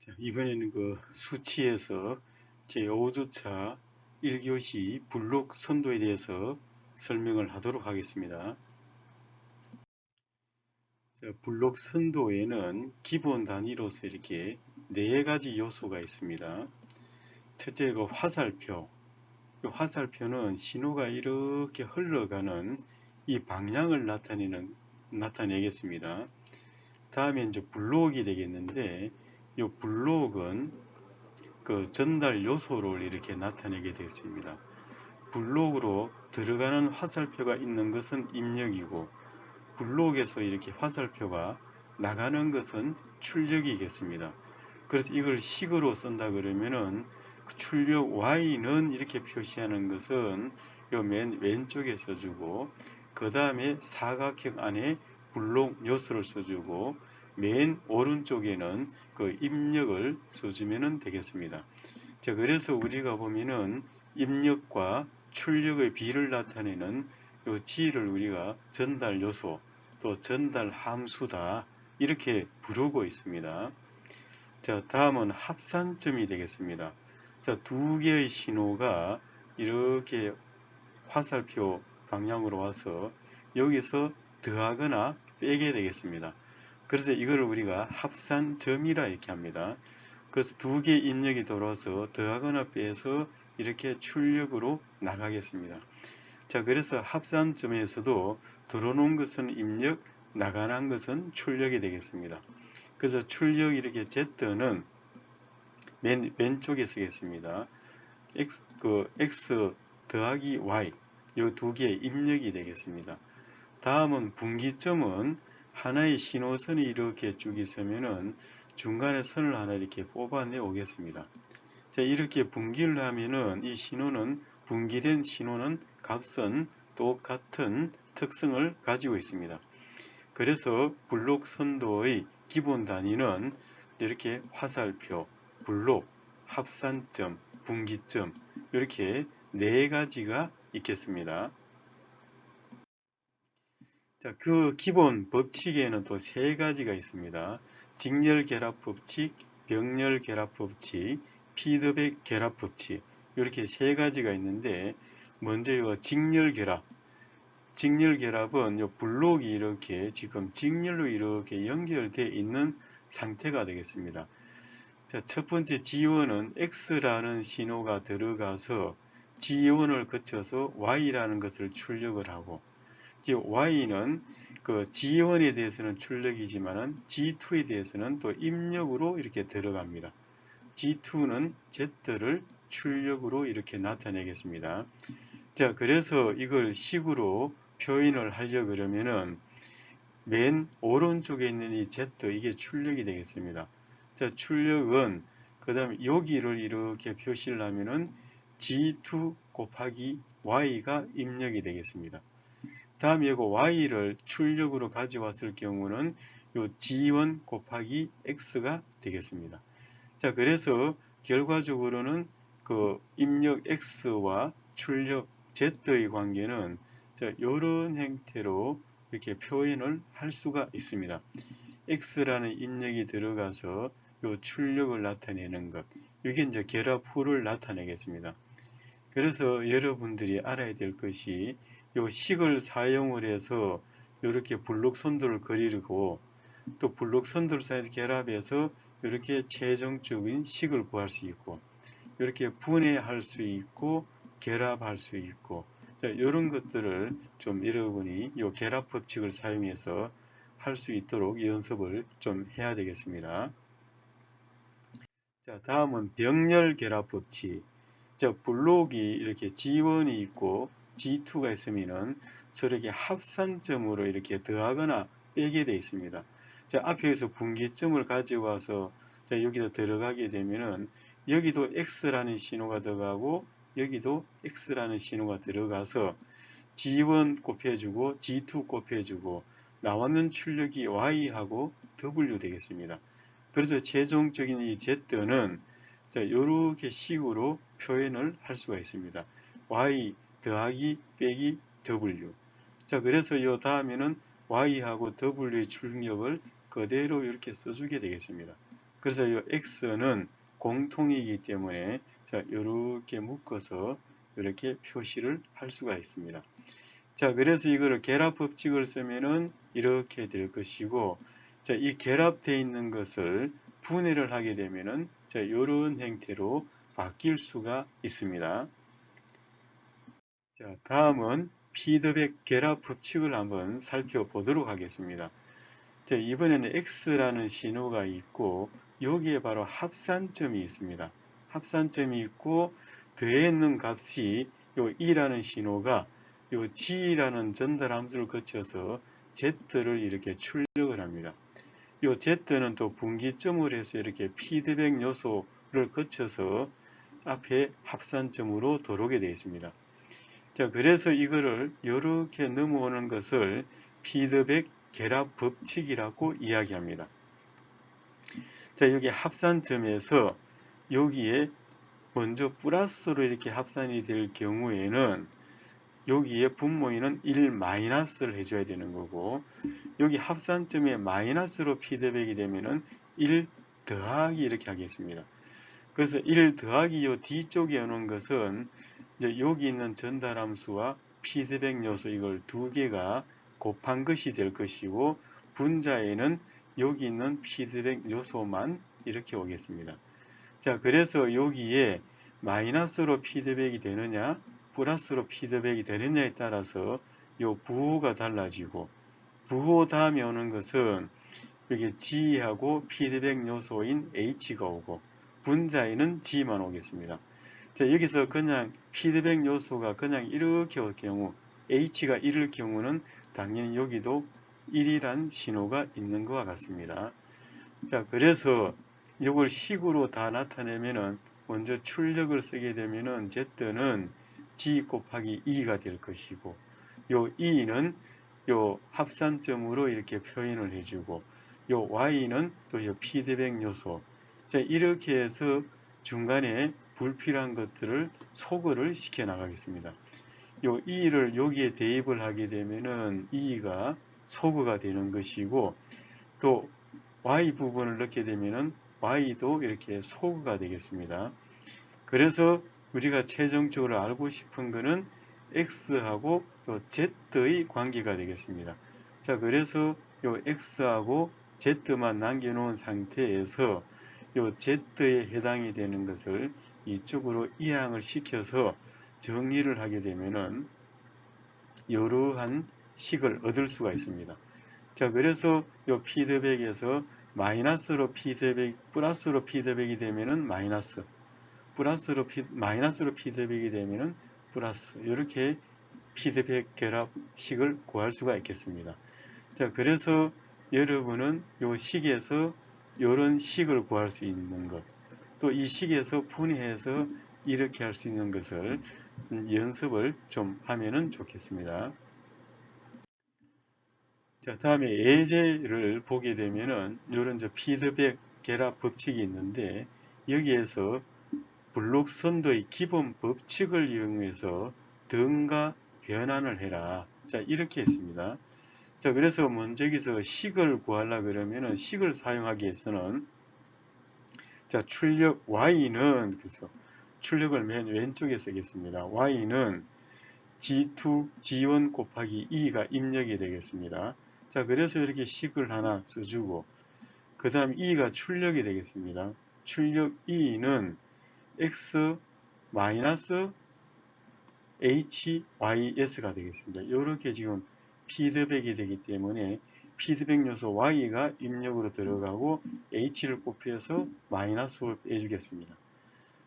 자, 이번에는 그 수치에서 제5주차 1교시 블록 선도에 대해서 설명을 하도록 하겠습니다. 자, 블록 선도에는 기본 단위로서 이렇게 4가지 요소가 있습니다. 첫째, 그 화살표. 이 화살표는 신호가 이렇게 흘러가는 이 방향을 나타내겠습니다. 다음에 이제 블록이 되겠는데, 이 블록은 그 전달 요소를 이렇게 나타내게 되었습니다. 블록으로 들어가는 화살표가 있는 것은 입력이고, 블록에서 이렇게 화살표가 나가는 것은 출력이겠습니다. 그래서 이걸 식으로 쓴다 그러면은 그 출력 Y는 이렇게 표시하는 것은 요 맨 왼쪽에 써주고, 그 다음에 사각형 안에 블록 요소를 써주고, 맨 오른쪽에는 그 입력을 써주면 되겠습니다. 자, 그래서 우리가 보면은 입력과 출력의 비를 나타내는 요 G를 우리가 전달 요소 또 전달 함수다 이렇게 부르고 있습니다. 자, 다음은 합산점이 되겠습니다. 자, 두 개의 신호가 이렇게 화살표 방향으로 와서 여기서 더하거나 빼게 되겠습니다. 그래서 이걸 우리가 합산점이라 이렇게 합니다. 그래서 두 개의 입력이 들어와서 더하거나 빼서 이렇게 출력으로 나가겠습니다. 자, 그래서 합산점에서도 들어오는 것은 입력, 나가는 것은 출력이 되겠습니다. 그래서 출력 이렇게 Z는 맨 왼쪽에 쓰겠습니다. X 더하기 Y 이 두 개의 입력이 되겠습니다. 다음은 분기점은 하나의 신호선이 이렇게 쭉 있으면은 중간에 선을 하나 이렇게 뽑아내 오겠습니다. 자, 이렇게 분기를 하면은 이 신호는 분기된 신호는 값은 똑같은 특성을 가지고 있습니다. 그래서 블록 선도의 기본 단위는 이렇게 화살표, 블록, 합산점, 분기점 이렇게 4가지가 있겠습니다. 자, 그 기본 법칙에는 또 3가지가 있습니다. 직렬 결합 법칙, 병렬 결합 법칙, 피드백 결합 법칙 이렇게 3가지가 있는데, 먼저 요 직렬 결합. 직렬 결합은 요 블록이 이렇게 지금 직렬로 이렇게 연결되어 있는 상태가 되겠습니다. 자, 첫 번째 G1은 X라는 신호가 들어가서 G1을 거쳐서 Y라는 것을 출력을 하고, Y는 그 G1에 대해서는 출력이지만은 G2에 대해서는 또 입력으로 이렇게 들어갑니다. G2는 Z를 출력으로 이렇게 나타내겠습니다. 자, 그래서 이걸 식으로 표현을 하려 그러면은 맨 오른쪽에 있는 이 Z 이게 출력이 되겠습니다. 자, 출력은 그 다음에 여기를 이렇게 표시를 하면은 G2 곱하기 Y가 입력이 되겠습니다. 다음에 이거 Y를 출력으로 가져왔을 경우는 요 G1 곱하기 X가 되겠습니다. 자, 그래서 결과적으로는 그 입력 X와 출력 Z의 관계는 자, 이런 형태로 이렇게 표현을 할 수가 있습니다. X라는 입력이 들어가서 요 출력을 나타내는 것, 이게 이제 결합 후를 나타내겠습니다. 그래서 여러분들이 알아야 될 것이 요 식을 사용을 해서 이렇게 블록 선도를 그리고 또 블록 선도를 사이즈 결합해서 이렇게 최종적인 식을 구할 수 있고, 이렇게 분해할 수 있고 결합할 수 있고, 자, 이런 것들을 좀 여러분이 이 결합 법칙을 사용해서 할 수 있도록 연습을 좀 해야 되겠습니다. 자, 다음은 병렬 결합 법칙. 자, 블록이 이렇게 G1이 있고 G2가 있으면은 저렇게 합산점으로 이렇게 더하거나 빼게 되어 있습니다. 자, 앞에서 분기점을 가져와서 자, 여기다 들어가게 되면은 여기도 X라는 신호가 들어가고 여기도 X라는 신호가 들어가서 G1 곱해주고 G2 곱해주고 나왔는 출력이 Y하고 W 되겠습니다. 그래서 최종적인 이 Z는 자, 이렇게 식으로 표현을 할 수가 있습니다. Y 더하기 빼기 W. 자, 그래서 이 다음에는 Y하고 W의 출력을 그대로 이렇게 써주게 되겠습니다. 그래서 이 x는 공통이기 때문에 자, 이렇게 묶어서 이렇게 표시를 할 수가 있습니다. 자, 그래서 이거를 결합 법칙을 쓰면은 이렇게 될 것이고, 자, 이 결합되어 있는 것을 분해를 하게 되면은 자, 이런 형태로 바뀔 수가 있습니다. 자, 다음은 피드백 결합 법칙을 한번 살펴보도록 하겠습니다. 자, 이번에는 X라는 신호가 있고 여기에 바로 합산점이 있습니다. 합산점이 있고 더해 있는 값이 요 E라는 신호가 요 G라는 전달 함수를 거쳐서 Z를 이렇게 출력을 합니다. 요 Z는 또 분기점을 해서 이렇게 피드백 요소를 거쳐서 앞에 합산점으로 들어오게 되어 있습니다. 자, 그래서 이거를 이렇게 넘어오는 것을 피드백 결합 법칙이라고 이야기합니다. 자, 여기 합산점에서 여기에 먼저 플러스로 이렇게 합산이 될 경우에는 여기에 분모에는 1 마이너스를 해줘야 되는 거고, 여기 합산점에 마이너스로 피드백이 되면은 1 더하기 이렇게 하겠습니다. 그래서 1 더하기 요 뒤쪽에 오는 것은 이제 여기 있는 전달함수와 피드백 요소 이걸 두 개가 곱한 것이 될 것이고, 분자에는 여기 있는 피드백 요소만 이렇게 오겠습니다. 자, 그래서 여기에 마이너스로 피드백이 되느냐 플러스로 피드백이 되느냐에 따라서 요 부호가 달라지고, 부호 다음에 오는 것은 여기 G하고 피드백 요소인 H가 오고 분자에는 G만 오겠습니다. 자, 여기서 그냥 피드백 요소가 그냥 이렇게 올 경우 H가 1일 경우는 당연히 여기도 1이란 신호가 있는 것과 같습니다. 자, 그래서 이걸 식으로 다 나타내면은 먼저 출력을 쓰게 되면은 Z는 G 곱하기 2가 될 것이고, 요 2는 요 합산점으로 이렇게 표현을 해주고, 요 Y는 또 요 피드백 요소. 자, 이렇게 해서 중간에 불필요한 것들을 소거를 시켜 나가겠습니다. 요 2를 여기에 대입을 하게 되면은 2가 소거가 되는 것이고, 또 Y 부분을 넣게 되면은 Y도 이렇게 소거가 되겠습니다. 그래서 우리가 최종적으로 알고 싶은 것은 X하고 또 Z의 관계가 되겠습니다. 자, 그래서 요 X하고 Z만 남겨놓은 상태에서 요 Z에 해당이 되는 것을 이쪽으로 이항을 시켜서 정리를 하게 되면은 이러한 식을 얻을 수가 있습니다. 자, 그래서 요 피드백에서 마이너스로 피드백, 플러스로 피드백이 되면은 마이너스, 마이너스로 피드백이 되면은 플러스, 이렇게 피드백 결합식을 구할 수가 있겠습니다. 자, 그래서 여러분은 요 식에서 이런 식을 구할 수 있는 것, 또 이 식에서 분해해서 이렇게 할 수 있는 것을 연습을 좀 하면은 좋겠습니다. 자, 다음에 예제를 보게 되면은 이런 피드백 결합 법칙이 있는데, 여기에서 블록 선도의 기본 법칙을 이용해서 등가 변환을 해라. 자, 이렇게 했습니다. 자, 그래서 먼저 여기서 식을 구하려 그러면은 식을 사용하기 위해서는 자, 출력 Y는 그래서 출력을 맨 왼쪽에 쓰겠습니다. Y는 G2, G1 곱하기 2가 입력이 되겠습니다. 자, 그래서 이렇게 식을 하나 써주고, 그 다음 2가 출력이 되겠습니다. 출력 2는 X 마이너스 HYS가 되겠습니다. 이렇게 지금 피드백이 되기 때문에 피드백 요소 Y가 입력으로 들어가고 H를 곱해서 마이너스를 빼주겠습니다.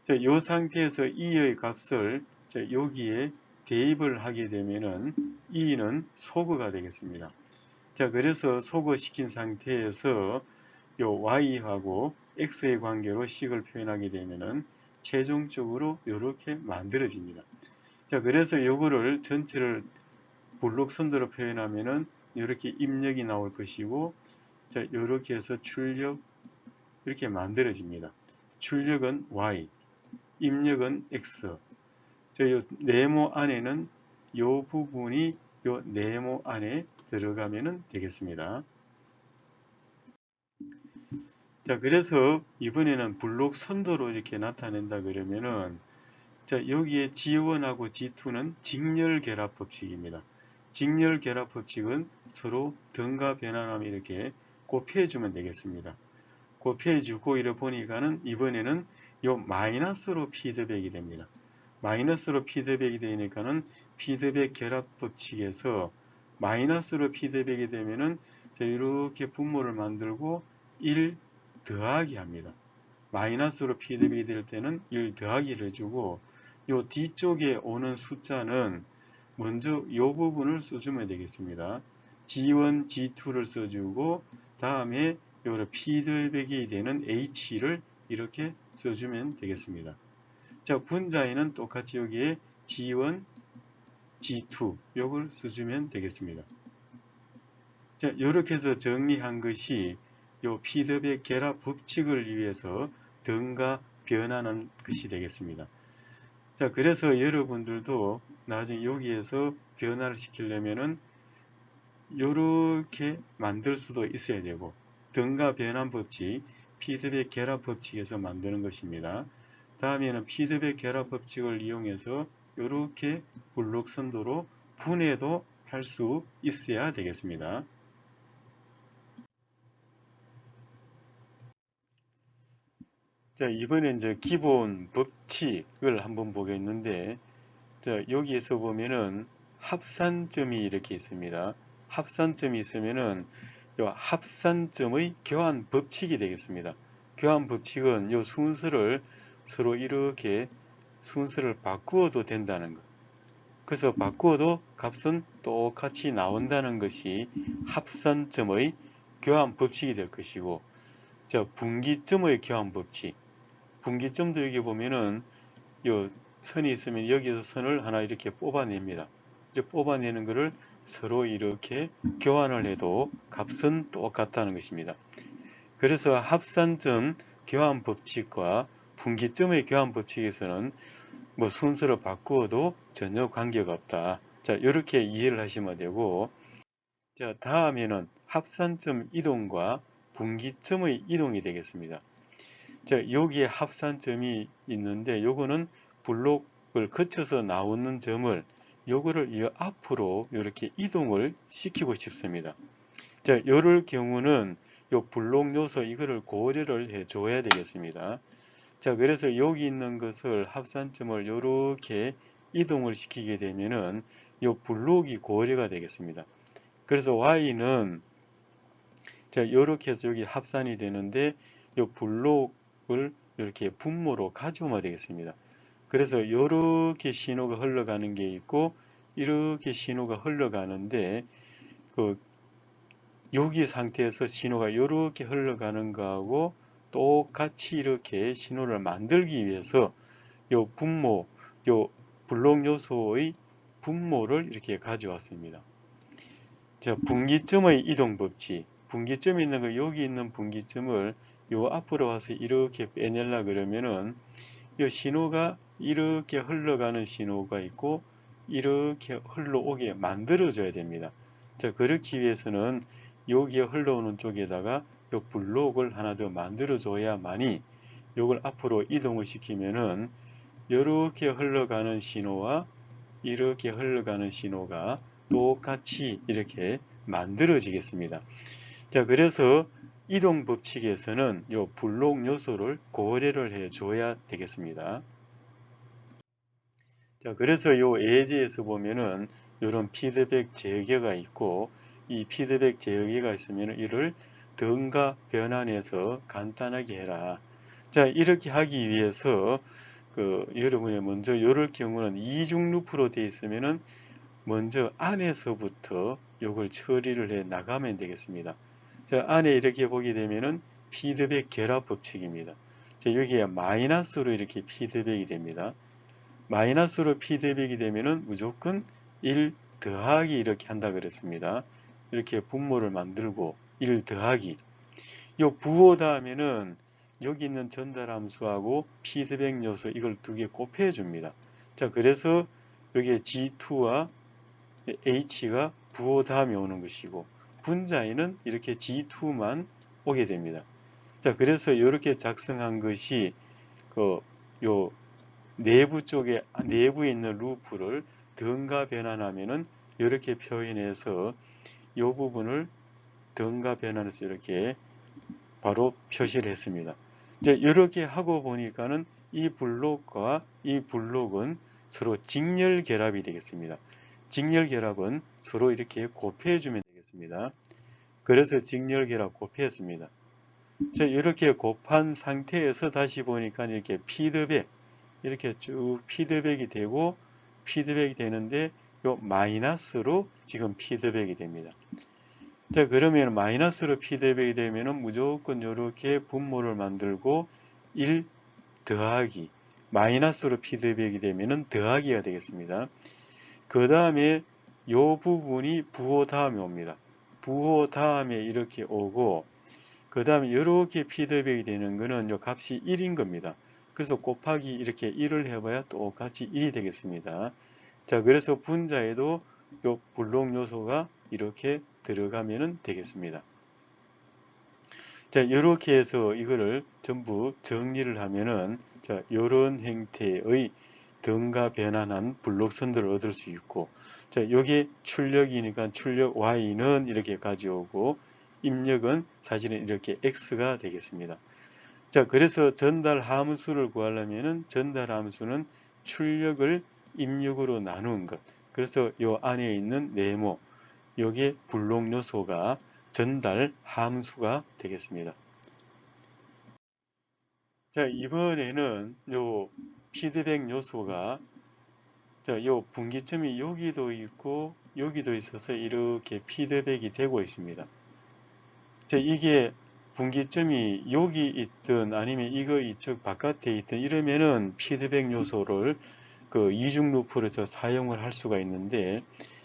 자, 이 상태에서 E의 값을 자, 여기에 대입을 하게 되면은 E는 소거가 되겠습니다. 자, 그래서 소거시킨 상태에서 요 Y하고 X의 관계로 식을 표현하게 되면은 최종적으로 이렇게 만들어집니다. 자, 그래서 요거를 전체를 블록 선도로 표현하면은 이렇게 입력이 나올 것이고, 자, 이렇게 해서 출력 이렇게 만들어집니다. 출력은 Y, 입력은 X. 자, 요 네모 안에는 요 부분이 요 네모 안에 들어가면 되겠습니다. 자, 그래서 이번에는 블록 선도로 이렇게 나타낸다 그러면은, 자, 여기에 G1하고 G2는 직렬 결합 법칙입니다. 직렬 결합 법칙은 서로 등가 변환하면 이렇게 곱해주면 되겠습니다. 곱해주고 이래 보니까는 이번에는 요 마이너스로 피드백이 됩니다. 마이너스로 피드백이 되니까는 피드백 결합 법칙에서 마이너스로 피드백이 되면은 이렇게 분모를 만들고 1 더하기 합니다. 마이너스로 피드백이 될 때는 1 더하기를 해주고 요 뒤쪽에 오는 숫자는 먼저 요 부분을 써주면 되겠습니다. G1, G2를 써주고 다음에 요 피드백이 되는 H를 이렇게 써주면 되겠습니다. 자, 분자에는 똑같이 여기에 G1, G2 요걸 써주면 되겠습니다. 자, 이렇게 해서 정리한 것이 요 피드백 결합 법칙을 위해서 등가 변하는 것이 되겠습니다. 자, 그래서 여러분들도 나중에 여기에서 변화를 시키려면은 요렇게 만들 수도 있어야 되고 등가 변환 법칙, 피드백 결합 법칙에서 만드는 것입니다. 다음에는 피드백 결합 법칙을 이용해서 요렇게 블록 선도로 분해도 할 수 있어야 되겠습니다. 자, 이번엔 이제 기본 법칙을 한번 보겠는데, 자, 여기에서 보면은 합산점이 이렇게 있습니다. 합산점이 있으면은 요 합산점의 교환 법칙이 되겠습니다. 교환 법칙은 요 순서를 서로 이렇게 순서를 바꾸어도 된다는 것. 그래서 바꾸어도 값은 똑같이 나온다는 것이 합산점의 교환 법칙이 될 것이고, 자, 분기점의 교환 법칙. 분기점도 여기 보면은 요 선이 있으면 여기서 선을 하나 이렇게 뽑아냅니다. 이렇게 뽑아내는 것을 서로 이렇게 교환을 해도 값은 똑같다는 것입니다. 그래서 합산점 교환 법칙과 분기점의 교환 법칙에서는 뭐 순서를 바꾸어도 전혀 관계가 없다. 자, 이렇게 이해를 하시면 되고, 자, 다음에는 합산점 이동과 분기점의 이동이 되겠습니다. 자, 여기에 합산점이 있는데 요거는 블록을 거쳐서 나오는 점을 요거를 이 앞으로 이렇게 이동을 시키고 싶습니다. 자, 요럴 경우는 요 블록 요소 이거를 고려를 해 줘야 되겠습니다. 자, 그래서 여기 있는 것을 합산점을 요렇게 이동을 시키게 되면은 요 블록이 고려가 되겠습니다. 그래서 y는 자, 요렇게 해서 여기 합산이 되는데 요 블록을 이렇게 분모로 가져오면 되겠습니다. 그래서 이렇게 신호가 흘러가는 게 있고 이렇게 신호가 흘러가는데 그 여기 상태에서 신호가 이렇게 흘러가는 거하고 똑같이 이렇게 신호를 만들기 위해서 요 분모, 요 블록 요소의 분모를 이렇게 가져왔습니다. 자, 분기점의 이동 법칙. 분기점이 있는 거 여기 있는 분기점을 요 앞으로 와서 이렇게 빼내려 그러면은 이 신호가 이렇게 흘러가는 신호가 있고 이렇게 흘러오게 만들어줘야 됩니다. 자, 그렇기 위해서는 여기에 흘러오는 쪽에다가 이 블록을 하나 더 만들어줘야만이 이걸 앞으로 이동을 시키면은 이렇게 흘러가는 신호와 이렇게 흘러가는 신호가 똑같이 이렇게 만들어지겠습니다. 자, 그래서 이동 법칙에서는 이 블록 요소를 고려를 해 줘야 되겠습니다. 자, 그래서 이 예제에서 보면은 이런 피드백 재개가 있고 이 피드백 재개가 있으면 이를 등가 변환해서 간단하게 해라. 자, 이렇게 하기 위해서 여러분이 먼저 이럴 경우는 이중 루프로 되어 있으면은 먼저 안에서부터 이걸 처리를 해 나가면 되겠습니다. 자, 안에 이렇게 보게 되면은 피드백 결합 법칙입니다. 자, 여기에 마이너스로 이렇게 피드백이 됩니다. 마이너스로 피드백이 되면은 무조건 1 더하기 이렇게 한다 그랬습니다. 이렇게 분모를 만들고 1 더하기. 요 부호 다음에는 여기 있는 전달함수하고 피드백 요소 이걸 두 개 곱해 줍니다. 자, 그래서 여기에 G2와 H가 부호 다음에 오는 것이고 분자에는 이렇게 G2만 오게 됩니다. 자, 그래서 이렇게 작성한 것이 요 내부 쪽에 내부에 있는 루프를 등가 변환하면은 이렇게 표현해서 이 부분을 등가 변환해서 이렇게 바로 표시를 했습니다. 이제 이렇게 하고 보니까는 이 블록과 이 블록은 서로 직렬 결합이 되겠습니다. 직렬 결합은 서로 이렇게 곱해주면 되겠습니다. 그래서 직렬 결합 곱했습니다. 이렇게 곱한 상태에서 다시 보니까 이렇게 피드백, 이렇게 쭉 피드백이 되고, 피드백이 되는데 요 마이너스로 지금 피드백이 됩니다. 자, 그러면 마이너스로 피드백이 되면은 무조건 이렇게 분모를 만들고 1 더하기, 마이너스로 피드백이 되면은 더하기가 되겠습니다. 그 다음에 요 부분이 부호 다음에 옵니다. 부호 다음에 이렇게 오고, 그 다음에 이렇게 피드백이 되는 거는 요 값이 1인 겁니다. 그래서 곱하기 이렇게 1을 해봐야 똑같이 1이 되겠습니다. 자, 그래서 분자에도 요 블록 요소가 이렇게 들어가면 되겠습니다. 자, 이렇게 해서 이거를 전부 정리를 하면은, 자, 요런 형태의 등가 변환한 블록 선들을 얻을 수 있고, 자, 요게 출력이니까 출력 Y는 이렇게 가져오고, 입력은 사실은 이렇게 X가 되겠습니다. 자, 그래서 전달 함수를 구하려면은 전달 함수는 출력을 입력으로 나눈 것. 그래서 요 안에 있는 네모, 요게 블록 요소가 전달 함수가 되겠습니다. 자, 이번에는 요 피드백 요소가, 자, 요 분기점이 여기도 있고 여기도 있어서 이렇게 피드백이 되고 있습니다. 자, 이게 분기점이 여기 있든 아니면 이거 이쪽 바깥에 있든 이러면은 피드백 요소를 그 이중 루프를 사용을 할 수가 있는데,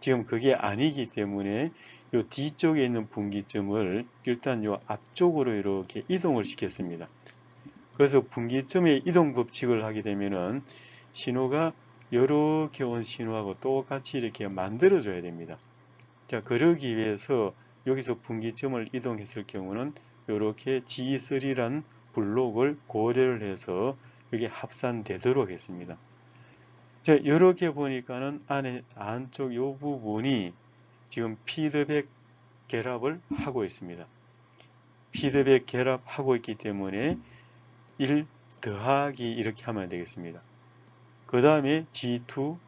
지금 그게 아니기 때문에 요 뒤쪽에 있는 분기점을 일단 요 앞쪽으로 이렇게 이동을 시켰습니다. 그래서 분기점의 이동 법칙을 하게 되면은 신호가 이렇게 온 신호하고 똑같이 이렇게 만들어 줘야 됩니다. 자, 그러기 위해서 여기서 분기점을 이동했을 경우는 이렇게 G3란 블록을 고려를 해서 여기 합산되도록 했습니다. 자, 이렇게 보니까는 안쪽 이 부분이 지금 피드백 결합을 하고 있습니다. 피드백 결합하고 있기 때문에 1 더하기 이렇게 하면 되겠습니다. 그 다음에 G2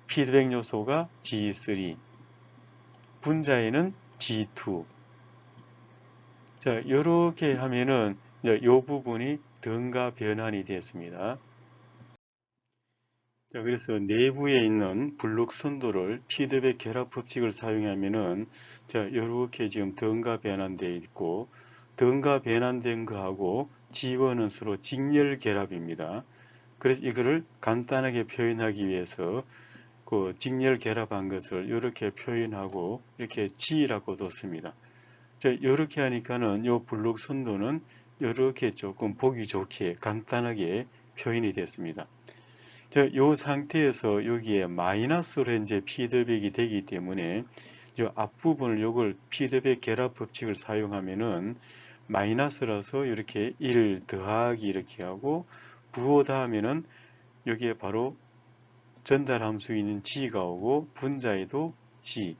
피드백 요소가 G3 분자에는 G2. 자, 이렇게 하면은 이 부분이 등가 변환이 됐습니다. 자, 그래서 내부에 있는 블록 선도를 피드백 결합 법칙을 사용하면은, 자, 이렇게 지금 등가 변환되어 있고, 등가 변환된 거하고 G1은 서로 직렬 결합입니다. 그래서 이거를 간단하게 표현하기 위해서 그 직렬 결합한 것을 이렇게 표현하고 이렇게 G라고 뒀습니다. 자, 이렇게 하니까는 이 블록 선도는 이렇게 조금 보기 좋게 간단하게 표현이 됐습니다. 자, 이 상태에서 여기에 마이너스로 이제 피드백이 되기 때문에 이 앞부분을 요걸 피드백 결합 법칙을 사용하면은 마이너스라서 이렇게 1 더하기 이렇게 하고, 부호 다음에는 여기에 바로 전달 함수 있는 G가 오고 분자에도 G.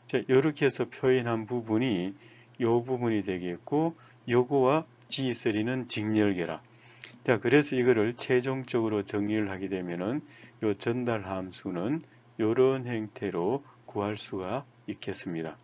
자, 이렇게 해서 표현한 부분이 이 부분이 되겠고, 요거와 G3는 직렬 결합. 자, 그래서 이거를 최종적으로 정리를 하게 되면은 요 전달 함수는 이런 형태로 구할 수가 있겠습니다.